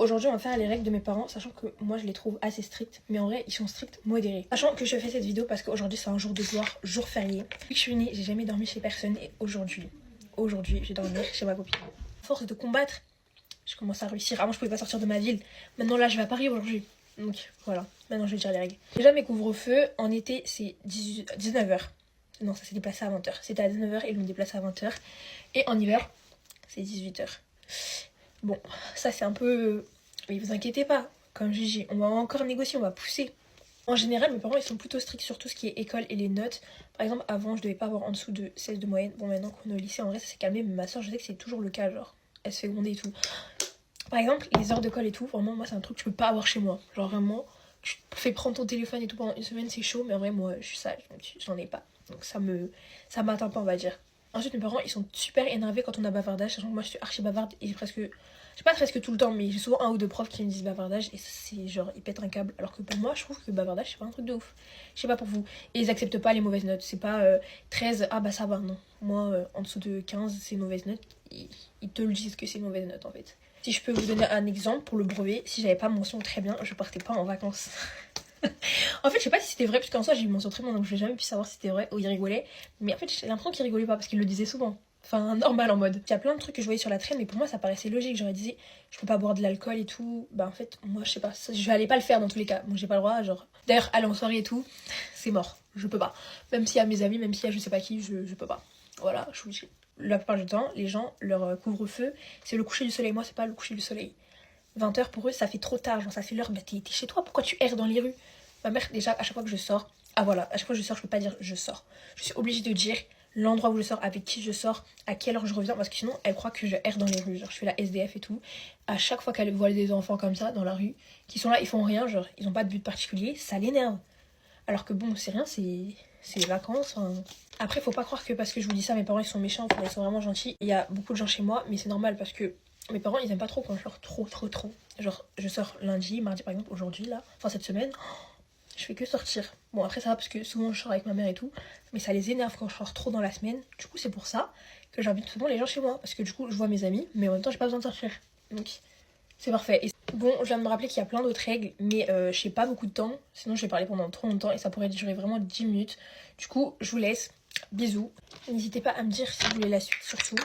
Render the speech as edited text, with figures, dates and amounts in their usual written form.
aujourd'hui on va faire les règles de mes parents, sachant que moi je les trouve assez strictes, mais en vrai ils sont stricts modérés. Sachant que je fais cette vidéo parce qu'aujourd'hui c'est un jour de gloire, jour férié. Depuis que je suis née, j'ai jamais dormi chez personne et aujourd'hui je vais dormir chez ma copine. À force de combattre, je commence à réussir. Avant je pouvais pas sortir de ma ville, maintenant là je vais à Paris aujourd'hui. Donc voilà, maintenant je vais dire les règles. Déjà mes couvre-feux, en été c'est 19h. Non, ça s'est déplacé à 20h. C'était à 19h et ils l'ont déplacé à 20h. Et en hiver, c'est 18h. Bon, ça c'est un peu... Mais vous inquiétez pas, comme j'ai dit, on va encore négocier, on va pousser. En général, mes parents ils sont plutôt stricts sur tout ce qui est école et les notes. Par exemple, avant je devais pas avoir en dessous de 16 de moyenne. Bon, maintenant qu'on est au lycée, en vrai ça s'est calmé, mais ma soeur, je sais que c'est toujours le cas, genre, elle se fait gronder et tout. Par exemple, les heures de colle et tout, vraiment, moi c'est un truc que tu peux pas avoir chez moi. Genre vraiment, tu te fais prendre ton téléphone et tout pendant une semaine, c'est chaud, mais en vrai, moi je suis sage, donc j'en ai pas. Donc ça m'atteint pas, on va dire. Ensuite, mes parents ils sont super énervés quand on a bavardage, sachant que moi je suis archi bavarde et j'ai presque. J'ai pas presque tout le temps, mais j'ai souvent un ou deux profs qui me disent bavardage et c'est genre ils pètent un câble. Alors que pour moi, je trouve que bavardage c'est pas un truc de ouf. Je sais pas pour vous. Et ils acceptent pas les mauvaises notes. C'est pas 13, ah bah ça va, non. Moi, en dessous de 15, c'est mauvaise note. Ils te le disent que c'est mauvaise note en fait. Si je peux vous donner un exemple pour le brevet, si j'avais pas mention très bien, je partais pas en vacances. En fait, je sais pas si c'était vrai, puisqu'en soi j'ai eu mention très bien, donc je n'ai jamais pu savoir si c'était vrai ou il rigolait. Mais en fait, j'ai l'impression qu'il rigolait pas parce qu'il le disait souvent. Enfin, normal en mode. Il y a plein de trucs que je voyais sur la traîne, mais pour moi ça paraissait logique. J'aurais dit, je peux pas boire de l'alcool et tout. Bah en fait, moi je sais pas, je allais pas le faire dans tous les cas. Bon, j'ai pas le droit, genre. D'ailleurs, aller en soirée et tout, c'est mort. Je peux pas. Même s'il y a mes amis, même s'il y a je sais pas qui, je peux pas. Voilà, je suis. La plupart du temps, les gens, leur couvre-feu, c'est le coucher du soleil. Moi, c'est pas le coucher du soleil. 20h pour eux, ça fait trop tard. Genre, ça fait l'heure. Bah, t'es chez toi, pourquoi tu erres dans les rues? Ma mère, déjà, à chaque fois que je sors, ah voilà, à chaque fois que je sors, je peux pas dire je sors. Je suis obligée de dire l'endroit où je sors, avec qui je sors, à quelle heure je reviens, parce que sinon, elle croit que je erre dans les rues. Genre, je fais la SDF et tout. À chaque fois qu'elle voit des enfants comme ça dans la rue, qui sont là, ils font rien, genre, ils ont pas de but particulier, ça l'énerve. Alors que bon, c'est rien, c'est les vacances. Hein. Après, faut pas croire que parce que je vous dis ça, mes parents ils sont méchants, ils sont vraiment gentils. Il y a beaucoup de gens chez moi, mais c'est normal parce que mes parents ils aiment pas trop quand je sors trop. Genre, je sors lundi, mardi par exemple, aujourd'hui là, enfin cette semaine. Je fais que sortir. Bon, après ça va parce que souvent je sors avec ma mère et tout, mais ça les énerve quand je sors trop dans la semaine. Du coup, c'est pour ça que j'invite souvent les gens chez moi, parce que du coup, je vois mes amis, mais en même temps, j'ai pas besoin de sortir. Donc, c'est parfait. Et bon, je viens de me rappeler qu'il y a plein d'autres règles, mais je n'ai pas beaucoup de temps, sinon je vais parler pendant trop longtemps et ça pourrait durer vraiment 10 minutes. Du coup, je vous laisse. Bisous. N'hésitez pas à me dire si vous voulez la suite, surtout.